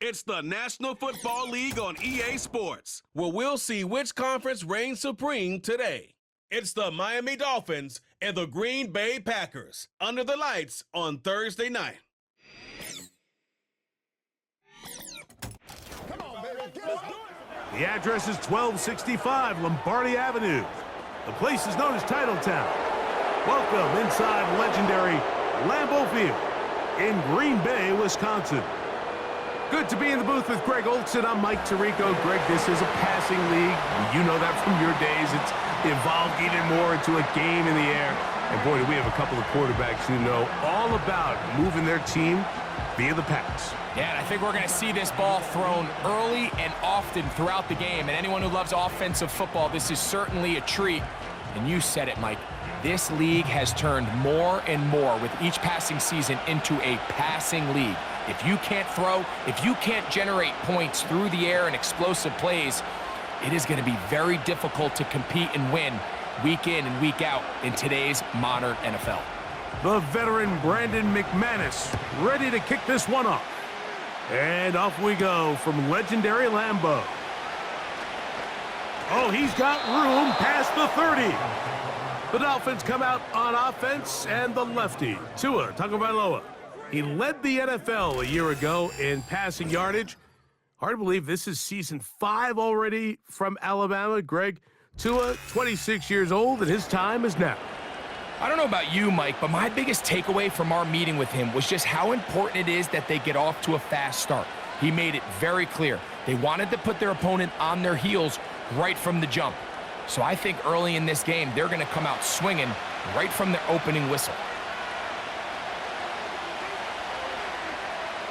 It's the National Football League on EA Sports, where we'll see which conference reigns supreme today. It's the Miami Dolphins and the Green Bay Packers under the lights on Thursday night. Come on, baby. Let's do it. The address is 1265 Lombardi Avenue. The place is known as Titletown. Welcome inside legendary Lambeau Field in Green Bay, Wisconsin. Good to be in the booth with Greg Olson. I'm Mike Tirico. Greg, this is a passing league. You know that from your days. It's evolved even more into a game in the air. And boy, do we have a couple of quarterbacks who know all about moving their team via the pass. Yeah, and I think we're going to see this ball thrown early and often throughout the game. And anyone who loves offensive football, this is certainly a treat. And you said it, Mike. This league has turned more and more with each passing season into a passing league. If you can't throw, if you can't generate points through the air and explosive plays, it is going to be very difficult to compete and win week in and week out in today's modern NFL. The veteran Brandon McManus ready to kick this one off. And off we go from legendary Lambeau. Oh, he's got room past the 30. The Dolphins come out on offense, and the lefty, Tua Tagovailoa. He led the NFL a year ago in passing yardage. Hard to believe this is season 5 already from Alabama. Greg, Tua, 26 years old, and his time is now. I don't know about you, Mike, but my biggest takeaway from our meeting with him was just how important it is that they get off to a fast start. He made it very clear. They wanted to put their opponent on their heels right from the jump. So I think early in this game, they're going to come out swinging right from their opening whistle.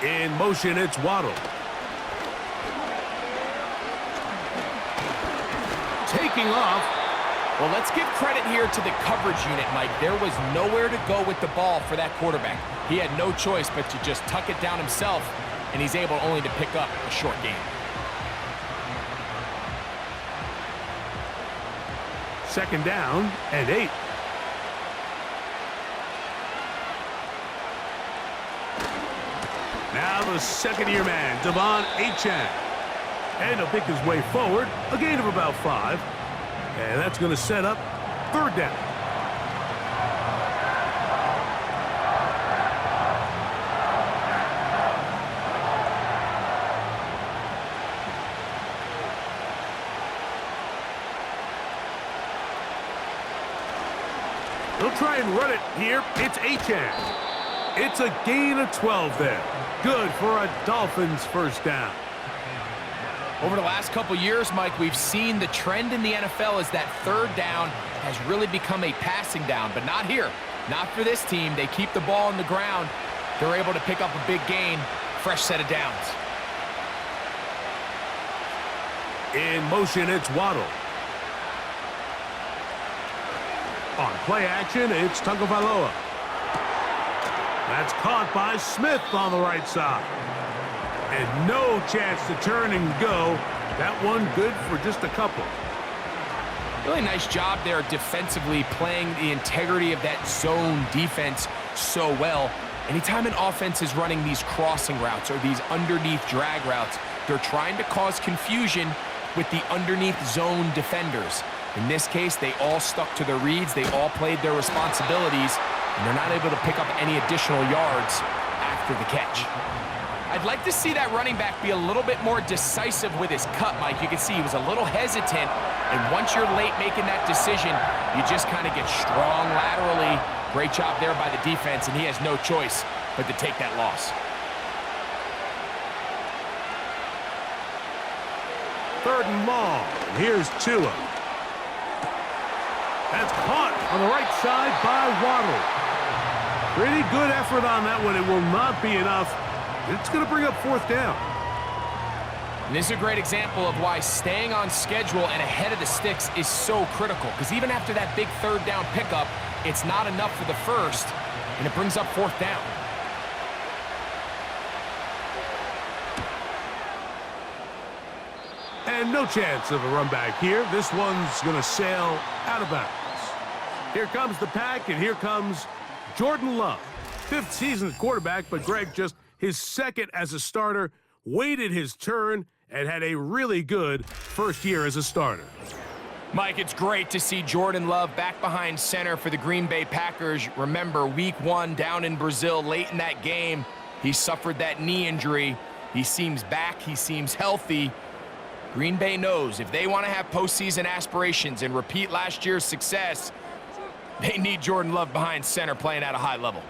In motion, it's Waddle. Taking off. Well, let's give credit here to the coverage unit, Mike. There was nowhere to go with the ball for that quarterback. He had no choice but to just tuck it down himself, and he's able only to pick up a short gain. Second down and 8. Now the second-year man, Devon Achane. And he'll pick his way forward, a gain of about 5. And that's going to set up third down. They'll try and run it here. It's Achane. It's a gain of 12 there. Good for a Dolphins first down. Over the last couple years, Mike, we've seen the trend in the NFL is that third down has really become a passing down, but not here. Not for this team. They keep the ball on the ground. They're able to pick up a big gain, fresh set of downs. In motion, it's Waddle. On play action, it's Tagovailoa. That's caught by Smith on the right side. And no chance to turn and go. That one good for just a couple. Really nice job there defensively, playing the integrity of that zone defense so well. Anytime an offense is running these crossing routes or these underneath drag routes, they're trying to cause confusion with the underneath zone defenders. In this case, they all stuck to their reads. They all played their responsibilities, and they're not able to pick up any additional yards after the catch. I'd like to see that running back be a little bit more decisive with his cut, Mike. You can see he was a little hesitant, and once you're late making that decision, you just kind of get strong laterally. Great job there by the defense, and he has no choice but to take that loss. Third and long. Here's Tua. That's caught on the right side by Waddle. Pretty good effort on that one. It will not be enough. It's going to bring up fourth down. And this is a great example of why staying on schedule and ahead of the sticks is so critical. Because even after that big third down pickup, it's not enough for the first, and it brings up fourth down. And no chance of a run back here. This one's going to sail out of bounds. Here comes the pack, and here comes Jordan Love. 5th season at quarterback, but Greg, just his 2nd as a starter. waited his turn and had a really good first year as a starter. Mike, it's great to see Jordan Love back behind center for the Green Bay Packers. Remember, week 1 down in Brazil late in that game, he suffered that knee injury. He seems back. He seems healthy. Green Bay knows if they want to have postseason aspirations and repeat last year's success, they need Jordan Love behind center playing at a high level.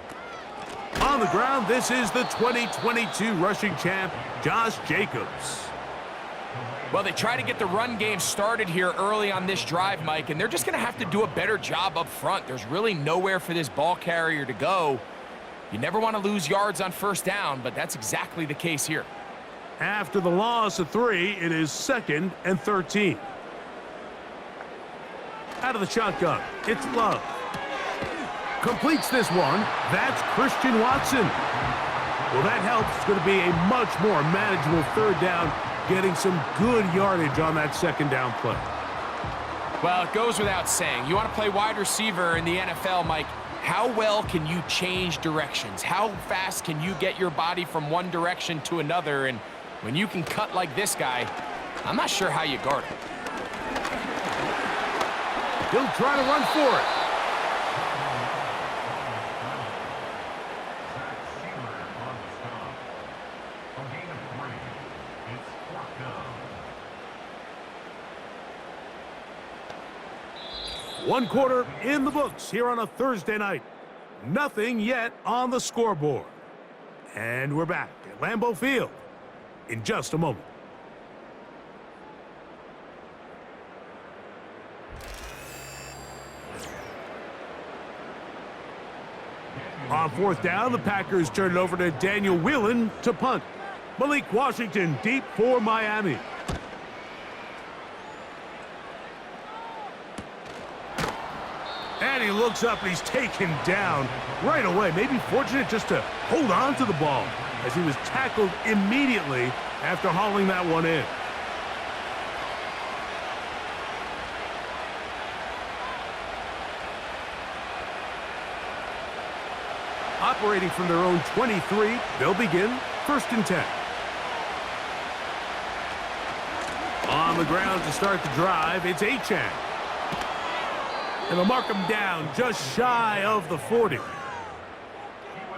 On the ground, this is the 2022 rushing champ, Josh Jacobs. Well, they try to get the run game started here early on this drive, Mike, and they're just going to have to do a better job up front. There's really nowhere for this ball carrier to go. You never want to lose yards on first down, but that's exactly the case here. After the loss of 3, it is 2nd and 13. Out of the shotgun, it's Love. Completes this one. That's Christian Watson. Well, that helps. It's going to be a much more manageable 3rd down, getting some good yardage on that 2nd down play. Well, it goes without saying. You want to play wide receiver in the NFL, Mike. How well can you change directions? How fast can you get your body from one direction to another? And when you can cut like this guy, I'm not sure how you guard him. He'll try to run for it. One quarter in the books here on a Thursday night. Nothing yet on the scoreboard. And we're back at Lambeau Field in just a moment. On 4th down, the Packers turn it over to Daniel Whelan to punt. Malik Washington deep for Miami. And he looks up and he's taken down right away. Maybe fortunate just to hold on to the ball as he was tackled immediately after hauling that one in. Operating from their own 23, they'll begin 1st and 10. On the ground to start the drive, it's Achane. And they'll mark him down just shy of the 40.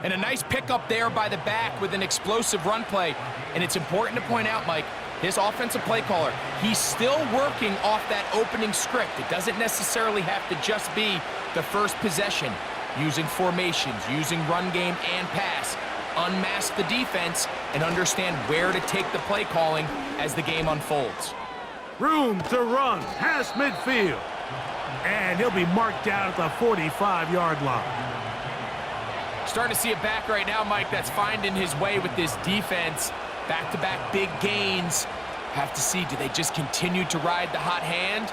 And a nice pickup there by the back with an explosive run play. And it's important to point out, Mike, his offensive play caller, he's still working off that opening script. It doesn't necessarily have to just be the first possession. Using formations, using run game and pass. Unmask the defense and understand where to take the play calling as the game unfolds. Room to run past midfield. And he'll be marked down at the 45-yard line. Starting to see it back right now, Mike, that's finding his way with this defense. Back-to-back big gains. Have to see, do they just continue to ride the hot hand,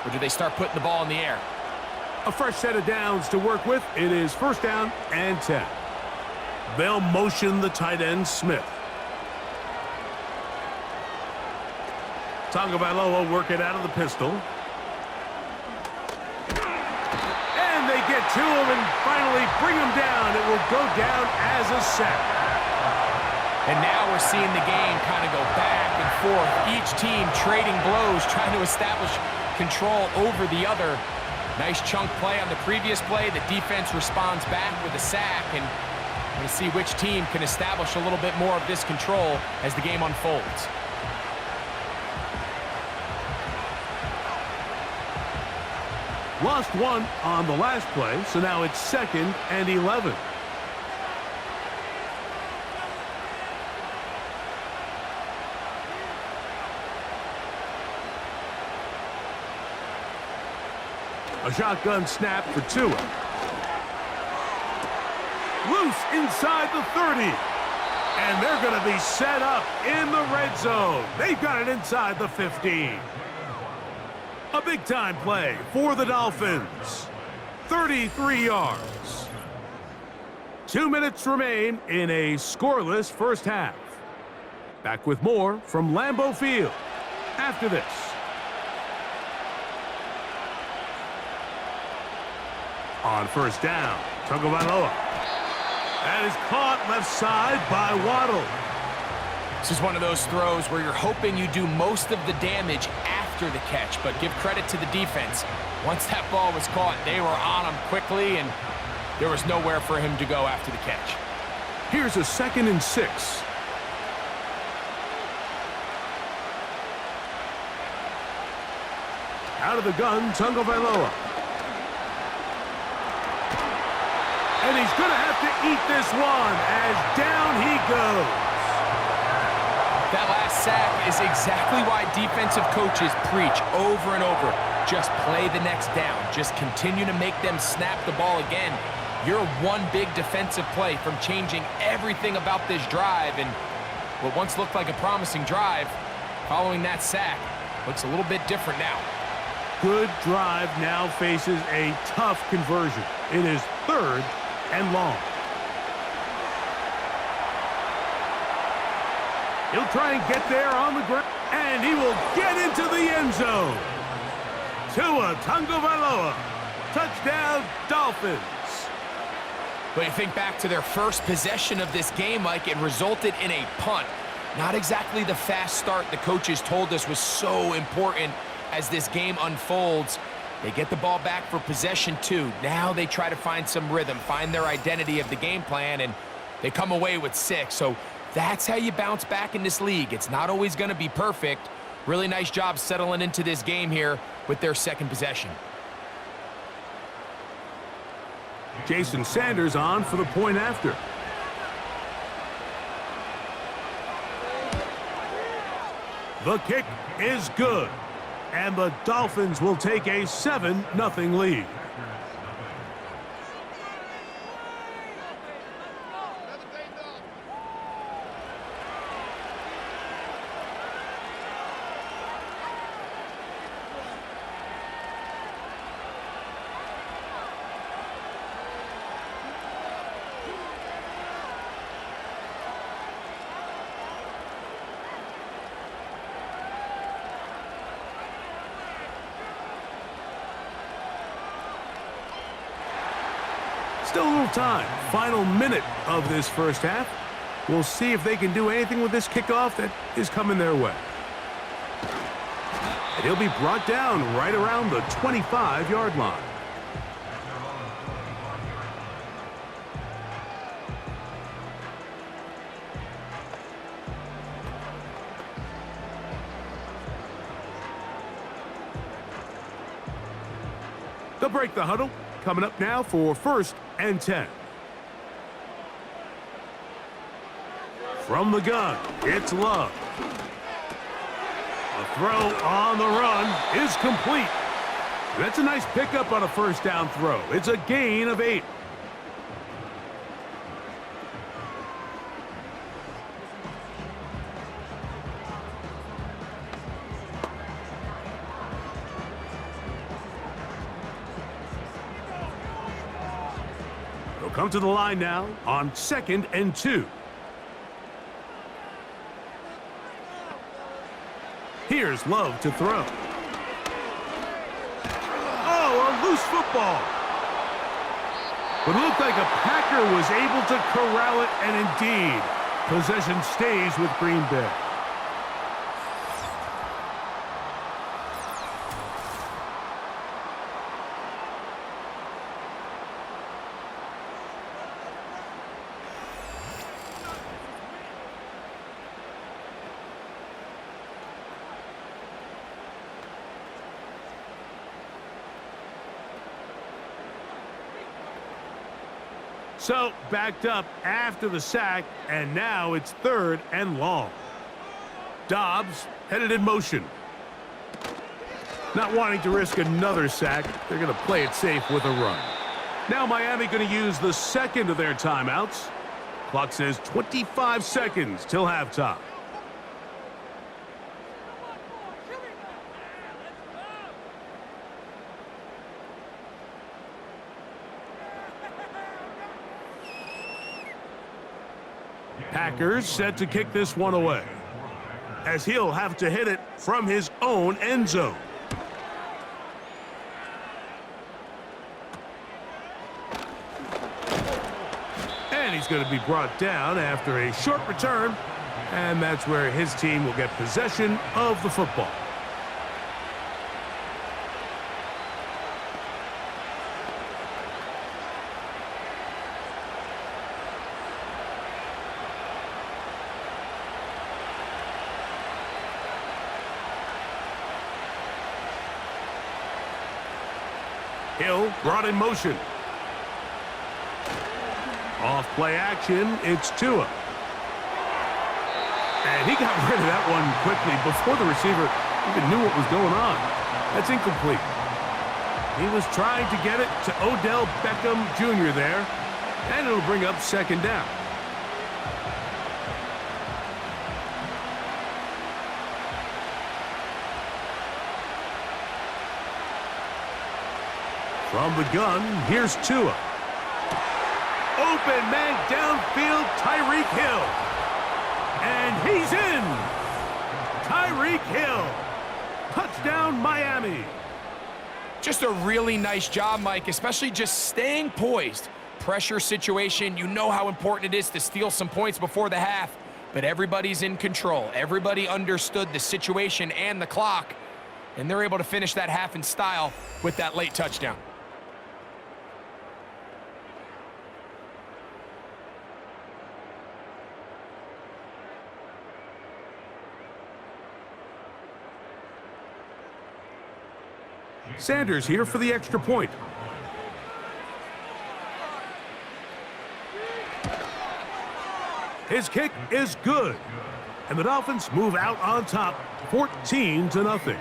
or do they start putting the ball in the air? A fresh set of downs to work with. It is 1st down and 10. They'll motion the tight end, Smith. Tagovailoa working out of the pistol. And they get to him and finally bring him down. It will go down as a sack. And now we're seeing the game kind of go back and forth. Each team trading blows, trying to establish control over the other. Nice chunk play on the previous play. The defense responds back with a sack, and we're going to see which team can establish a little bit more of this control as the game unfolds. Lost one on the last play, so now it's 2nd and 11. A shotgun snap for Tua. Loose inside the 30. And they're going to be set up in the red zone. They've got it inside the 15. A big-time play for the Dolphins. 33 yards. 2 minutes remain in a scoreless first half. Back with more from Lambeau Field after this. On 1st down, Tagovailoa. That is caught left side by Waddle. This is one of those throws where you're hoping you do most of the damage after the catch, but give credit to the defense. Once that ball was caught, they were on him quickly, and there was nowhere for him to go after the catch. Here's a 2nd and 6. Out of the gun, Tagovailoa. And he's going to have to eat this one as down he goes. That last sack is exactly why defensive coaches preach over and over. Just play the next down. Just continue to make them snap the ball again. You're one big defensive play from changing everything about this drive, and what once looked like a promising drive, following that sack, looks a little bit different now. Good drive now faces a tough conversion. It is 3rd and long. He'll try and get there on the ground, and he will get into the end zone. Tua Tagovailoa, touchdown Dolphins. But you think back to their first possession of this game, Mike, it resulted in a punt. Not exactly the fast start the coaches told us was so important as this game unfolds. They get the ball back for possession 2. Now they try to find some rhythm, find their identity of the game plan, and they come away with 6. So that's how you bounce back in this league. It's not always going to be perfect. Really nice job settling into this game here with their 2nd possession. Jason Sanders on for the point after. The kick is good, and the Dolphins will take a 7-0 lead. Still a little time. Final minute of this first half. We'll see if they can do anything with this kickoff that is coming their way. And he'll be brought down right around the 25-yard line. They'll break the huddle. Coming up now for 1st and 10. From the gun, it's Love. A throw on the run is complete. That's a nice pickup on a 1st down throw. It's a gain of 8. They'll come to the line now on 2nd and 2. Here's Love to throw. Oh, a loose football. But it looked like a Packer was able to corral it, and indeed, possession stays with Green Bay. So, backed up after the sack, and now it's 3rd and long. Dobbs headed in motion. Not wanting to risk another sack, they're going to play it safe with a run. Now Miami going to use the 2nd of their timeouts. Clock says 25 seconds till halftime. Packers set to kick this one away, as he'll have to hit it from his own end zone. And he's going to be brought down after a short return. And that's where his team will get possession of the football. Hill brought in motion. Off play action, it's Tua. And he got rid of that one quickly before the receiver even knew what was going on. That's incomplete. He was trying to get it to Odell Beckham Jr. there, and it'll bring up second down. From the gun, here's Tua. Open man downfield, Tyreek Hill. And he's in. Tyreek Hill. Touchdown, Miami. Just a really nice job, Mike, especially just staying poised. Pressure situation, you know how important it is to steal some points before the half, but everybody's in control. Everybody understood the situation and the clock, and they're able to finish that half in style with that late touchdown. Sanders here for the extra point. His kick is good. And the Dolphins move out on top, 14-0.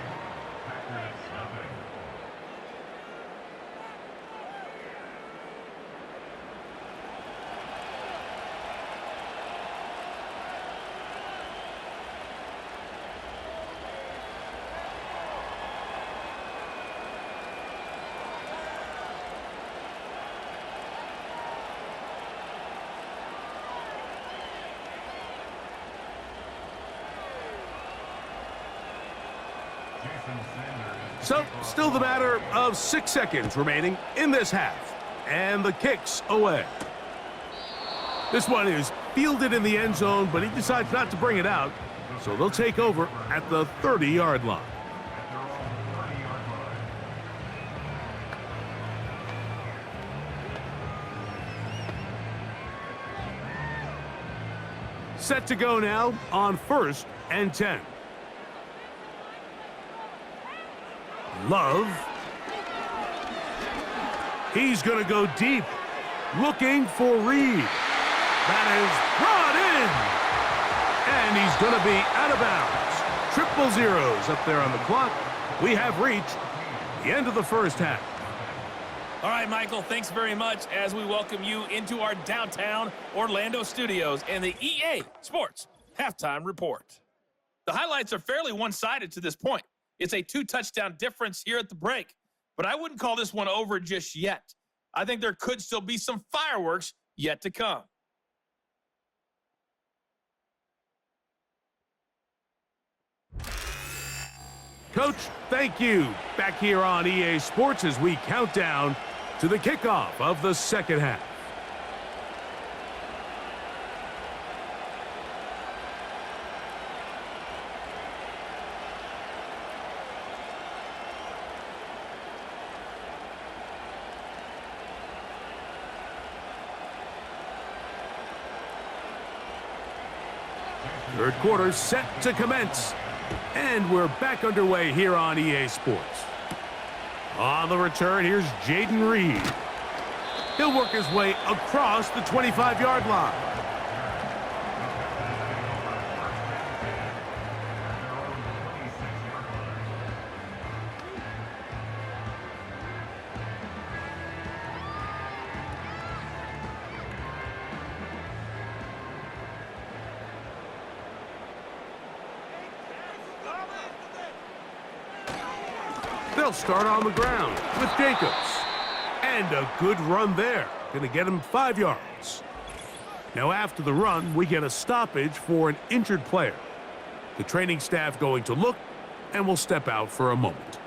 So, still the matter of 6 seconds remaining in this half. And the kick's away. This one is fielded in the end zone, but he decides not to bring it out. So they'll take over at the 30-yard line. Set to go now on 1st and 10. Love. He's going to go deep, looking for Reed. That is brought in. And he's going to be out of bounds. Triple zeros up there on the clock. We have reached the end of the first half. All right, Michael, thanks very much as we welcome you into our downtown Orlando studios and the EA Sports Halftime Report. The highlights are fairly one-sided to this point. It's a 2-touchdown difference here at the break, but I wouldn't call this one over just yet. I think there could still be some fireworks yet to come. Coach, thank you. Back here on EA Sports as we count down to the kickoff of the second half. Third quarter set to commence. And we're back underway here on EA Sports. On the return, here's Jaden Reed. He'll work his way across the 25-yard line. They'll start on the ground with Jacobs. And a good run there. Going to get him 5 yards. Now after the run, we get a stoppage for an injured player. The training staff going to look and will step out for a moment.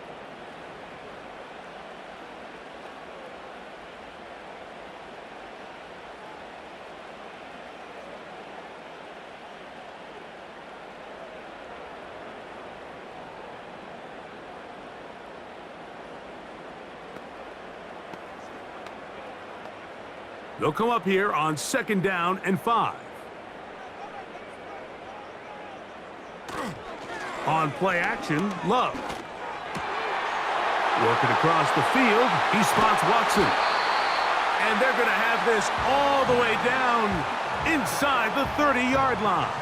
They'll come up here on 2nd down and 5. On play action, Love. Working across the field, he spots Watson. And they're going to have this all the way down inside the 30-yard line.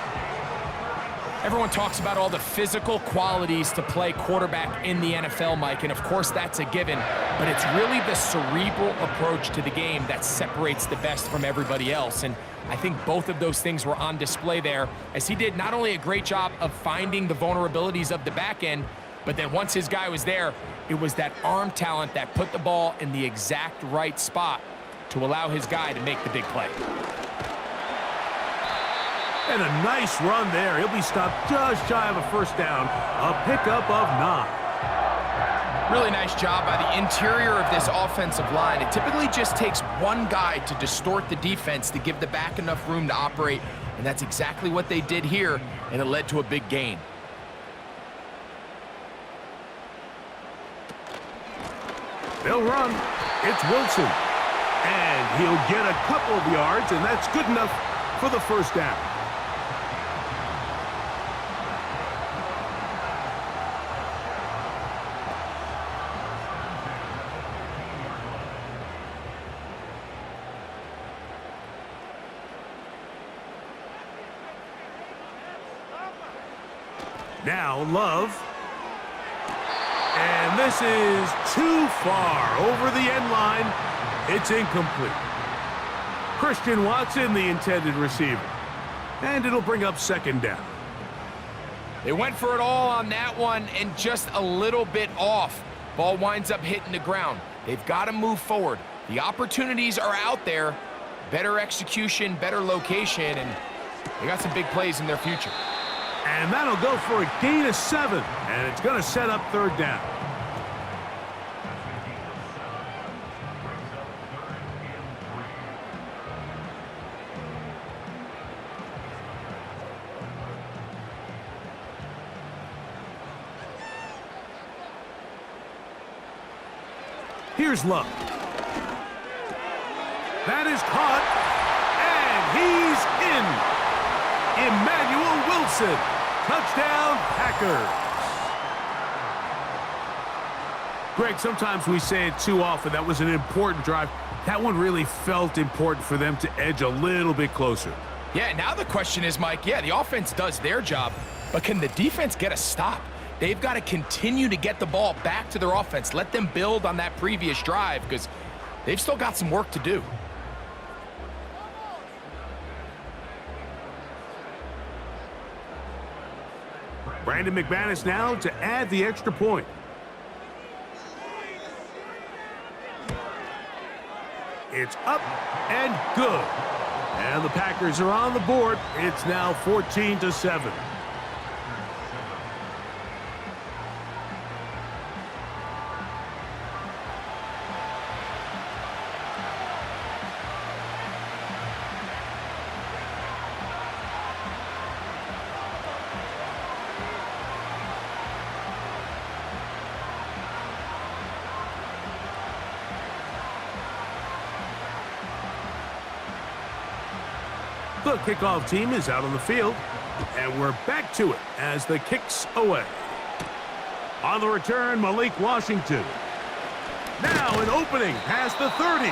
Everyone talks about all the physical qualities to play quarterback in the NFL, Mike, and of course that's a given, but it's really the cerebral approach to the game that separates the best from everybody else, and I think both of those things were on display there, as he did not only a great job of finding the vulnerabilities of the back end, but then once his guy was there, it was that arm talent that put the ball in the exact right spot to allow his guy to make the big play. And a nice run there. He'll be stopped just shy of a 1st down. A pickup of 9. Really nice job by the interior of this offensive line. It typically just takes one guy to distort the defense to give the back enough room to operate, and that's exactly what they did here, and it led to a big gain. They'll run. It's Wilson. And he'll get a couple of yards, and that's good enough for the 1st down. Now Love. And this is too far over the end line. It's incomplete. Christian Watson, the intended receiver. And it'll bring up 2nd down. They went for it all on that one and just a little bit off. Ball winds up hitting the ground. They've got to move forward. The opportunities are out there. Better execution, better location, and they got some big plays in their future. And that'll go for a gain of 7. And it's going to set up 3rd down. Here's Love. That is caught. And he's in. Emmanuel Wilson. Touchdown, Packers. Greg, sometimes we say it too often. That was an important drive. That one really felt important for them to edge a little bit closer. Yeah, now the question is, Mike, yeah, the offense does their job, but can the defense get a stop? They've got to continue to get the ball back to their offense. Let them build on that previous drive because they've still got some work to do. Brandon McManus now to add the extra point. It's up and good. And the Packers are on the board. It's now 14-7. The kickoff team is out on the field, and we're back to it as the kick's away. On the return, Malik Washington. Now an opening past the 30.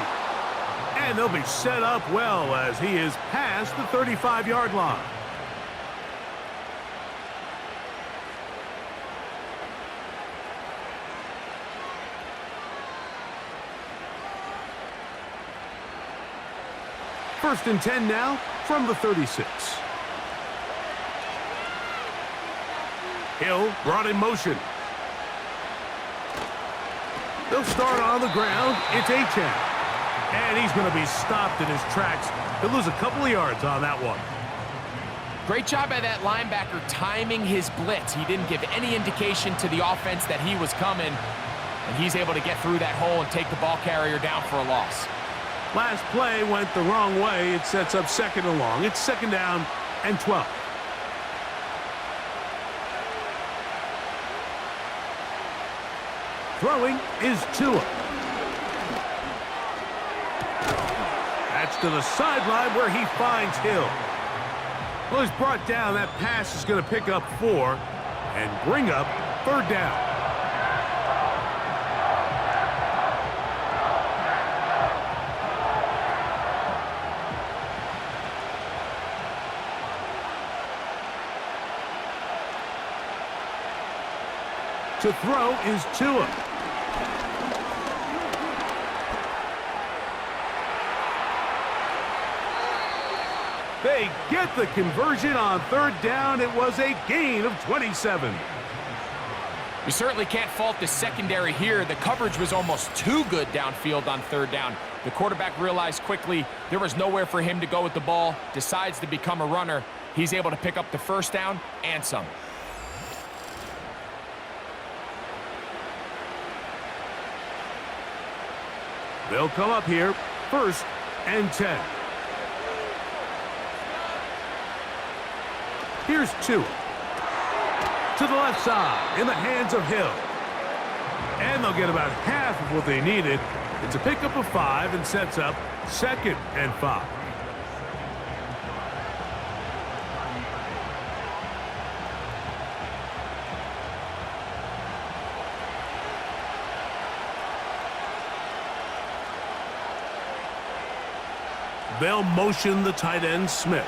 And they'll be set up well as he is past the 35-yard line. First and 10 now from the 36. Hill brought in motion. They'll start on the ground. It's Achane. And he's going to be stopped in his tracks. He'll lose a couple of yards on that one. Great job by that linebacker timing his blitz. He didn't give any indication to the offense that he was coming, and he's able to get through that hole and take the ball carrier down for a loss. Last play went the wrong way. It sets up 2nd and long. It's 2nd down and 12. Throwing is Tua. That's to the sideline where he finds Hill. Well, he's brought down. That pass is going to pick up 4 and bring up 3rd down. To throw is Tua. They get the conversion on 3rd down. It was a gain of 27. You certainly can't fault the secondary here. The coverage was almost too good downfield on 3rd down. The quarterback realized quickly there was nowhere for him to go with the ball, decides to become a runner. He's able to pick up the 1st down and some. They'll come up here, 1st and 10. Here's Tua. To the left side, in the hands of Hill. And they'll get about half of what they needed. It's a pickup of 5 and sets up 2nd and 5. They'll motion the tight end, Smith.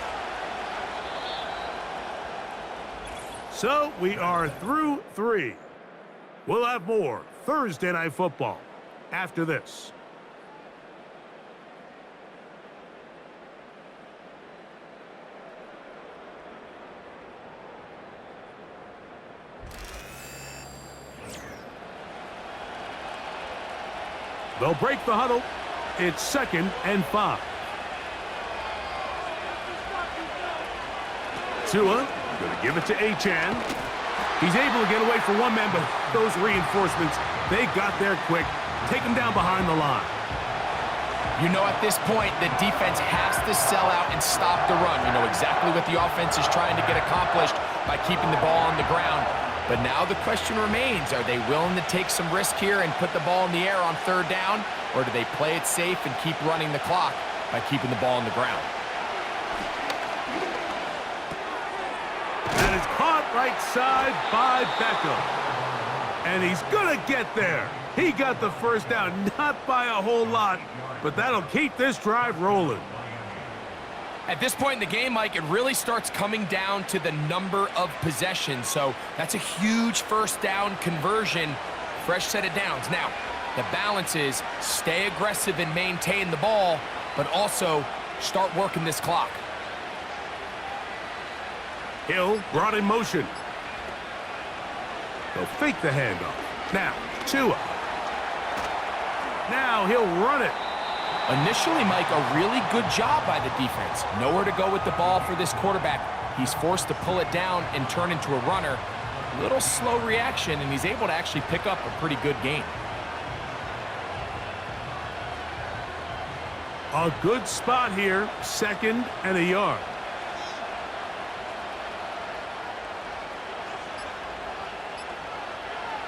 So we are through 3. We'll have more Thursday Night Football after this. They'll break the huddle. It's 2nd and 5. Tua going to give it to Achane. He's able to get away from one man, but those reinforcements, they got there quick. Take him down behind the line. You know, at this point, the defense has to sell out and stop the run. You know exactly what the offense is trying to get accomplished by keeping the ball on the ground. But now the question remains, are they willing to take some risk here and put the ball in the air on 3rd down? Or do they play it safe and keep running the clock by keeping the ball on the ground? That is caught right side by Beckham. And he's going to get there. He got the 1st down, not by a whole lot, but that'll keep this drive rolling. At this point in the game, Mike, it really starts coming down to the number of possessions. So that's a huge 1st down conversion, fresh set of downs. Now, the balance is stay aggressive and maintain the ball, but also start working this clock. Hill brought in motion. They'll fake the handoff. Now, Tua. Now he'll run it. Initially, Mike, a really good job by the defense. Nowhere to go with the ball for this quarterback. He's forced to pull it down and turn into a runner. A little slow reaction, and he's able to actually pick up a pretty good gain. A good spot here, 2nd and a yard.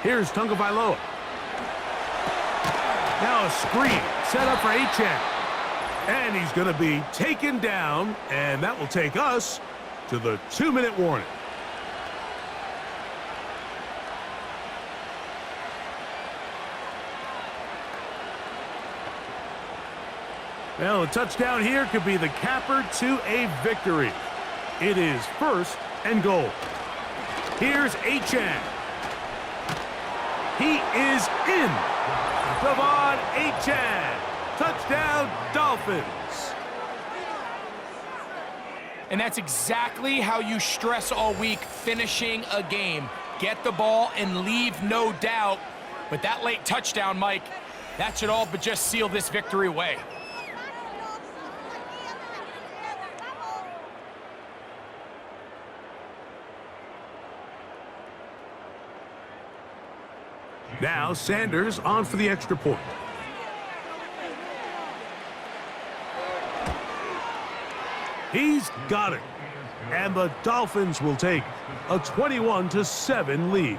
Here's Tagovailoa. Now a screen set up for Achane. And he's going to be taken down, and that will take us to the 2-minute warning. Well, a touchdown here could be the capper to a victory. It is 1st and goal. Here's Achane. He is in. Devon Achane. Touchdown, Dolphins. And that's exactly how you stress all week, finishing a game. Get the ball and leave no doubt. But that late touchdown, Mike, that should all but just seal this victory away. Now Sanders on for the extra point. He's got it. And the Dolphins will take a 21-7 lead.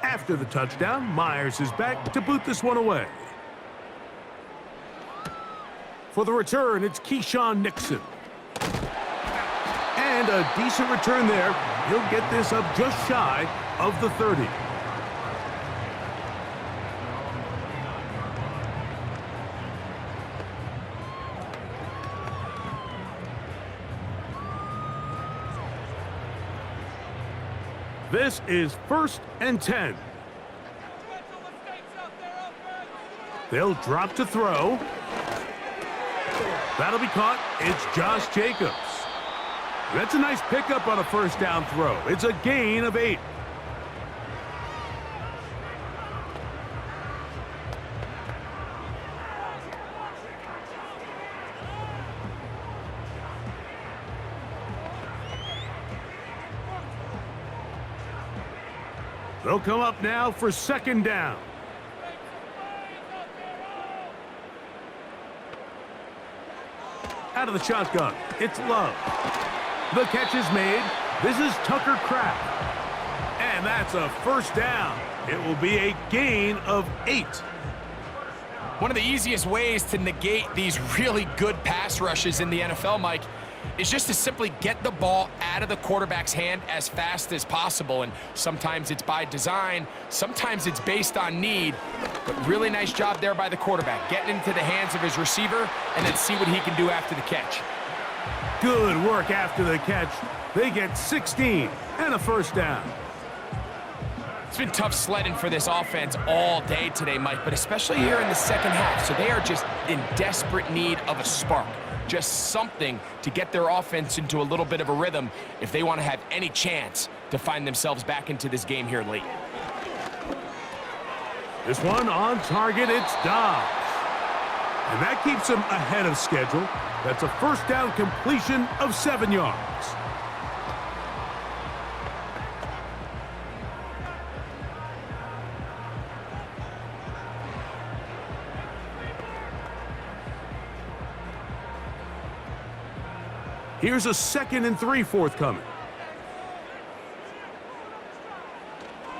After the touchdown, Myers is back to boot this one away. For the return, it's Keyshawn Nixon. And a decent return there. He'll get this up just shy of the 30. This is 1st and 10. They'll drop to throw. That'll be caught. It's Josh Jacobs. That's a nice pickup on a first down throw. It's a gain of 8. They'll come up now for 2nd down. Out of the shotgun, it's Love. The catch is made. This is Tucker Kraft. And that's a 1st down. It will be a gain of 8. One of the easiest ways to negate these really good pass rushes in the NFL, Mike, is just to simply get the ball out of the quarterback's hand as fast as possible. And sometimes it's by design, sometimes it's based on need. But really nice job there by the quarterback, getting into the hands of his receiver and then see what he can do after the catch. Good work after the catch. They get 16 and a 1st down. It's been tough sledding for this offense all day today, Mike, but especially here in the second half. So they are just in desperate need of a spark. Just something to get their offense into a little bit of a rhythm if they want to have any chance to find themselves back into this game here late. This one on target, it's Dobbs. And that keeps them ahead of schedule. That's a 1st down completion of 7 yards. Here's a 2nd and 3 forthcoming.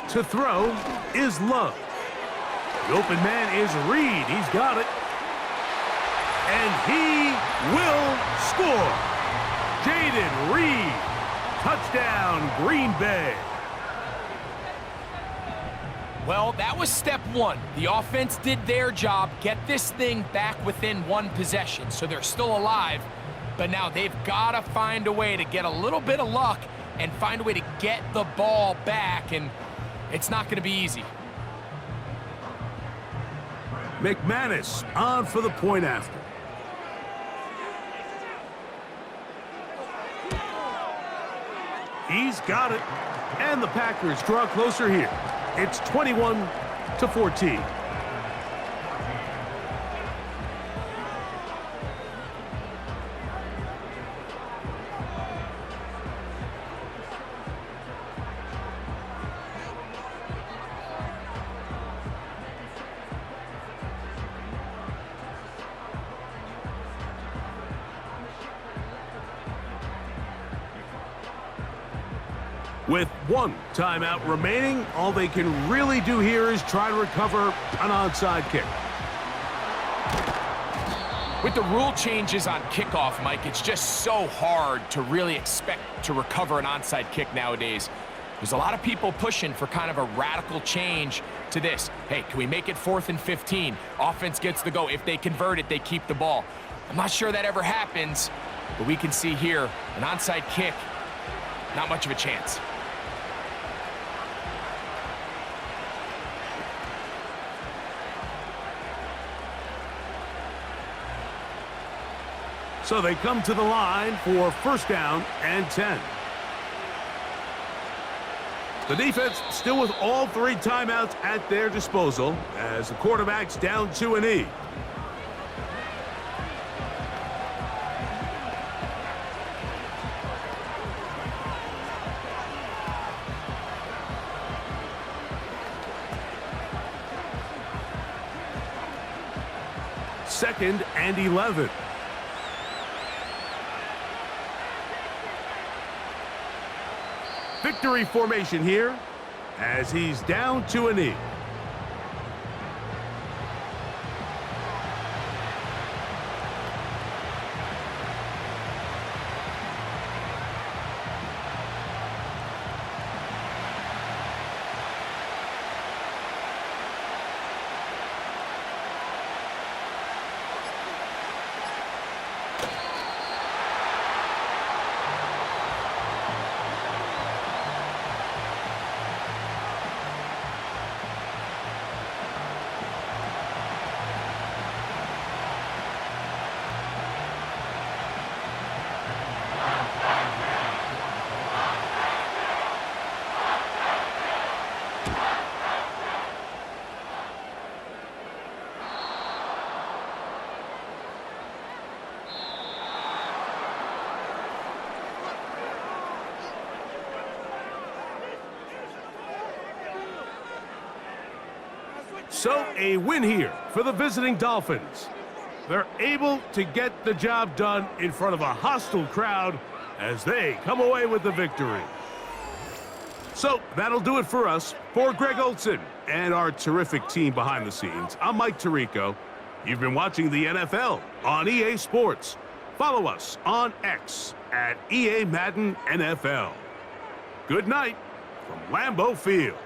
To throw is Love. The open man is Reed. He's got it. And he will score. Jaden Reed. Touchdown, Green Bay. Well, that was step 1. The offense did their job, get this thing back within 1 possession. So they're still alive. But now they've got to find a way to get a little bit of luck and find a way to get the ball back, and it's not going to be easy. McManus on for the point after. He's got it. And the Packers draw closer here. It's 21-14. With 1 timeout remaining, all they can really do here is try to recover an onside kick. With the rule changes on kickoff, Mike, it's just so hard to really expect to recover an onside kick nowadays. There's a lot of people pushing for kind of a radical change to this. Hey, can we make it 4th and 15? Offense gets the go. If they convert it, they keep the ball. I'm not sure that ever happens, but we can see here an onside kick, not much of a chance. So they come to the line for 1st down and 10. The defense still with all 3 timeouts at their disposal as the quarterback's down to a knee. Second and 11. Victory formation here. as he's down to a knee. So a win here for the visiting Dolphins. They're able to get the job done in front of a hostile crowd as they come away with the victory. So that'll do it for us. For Greg Olson and our terrific team behind the scenes, I'm Mike Tirico. You've been watching the NFL on EA Sports. Follow us on X at EA Madden NFL. Good night from Lambeau Field.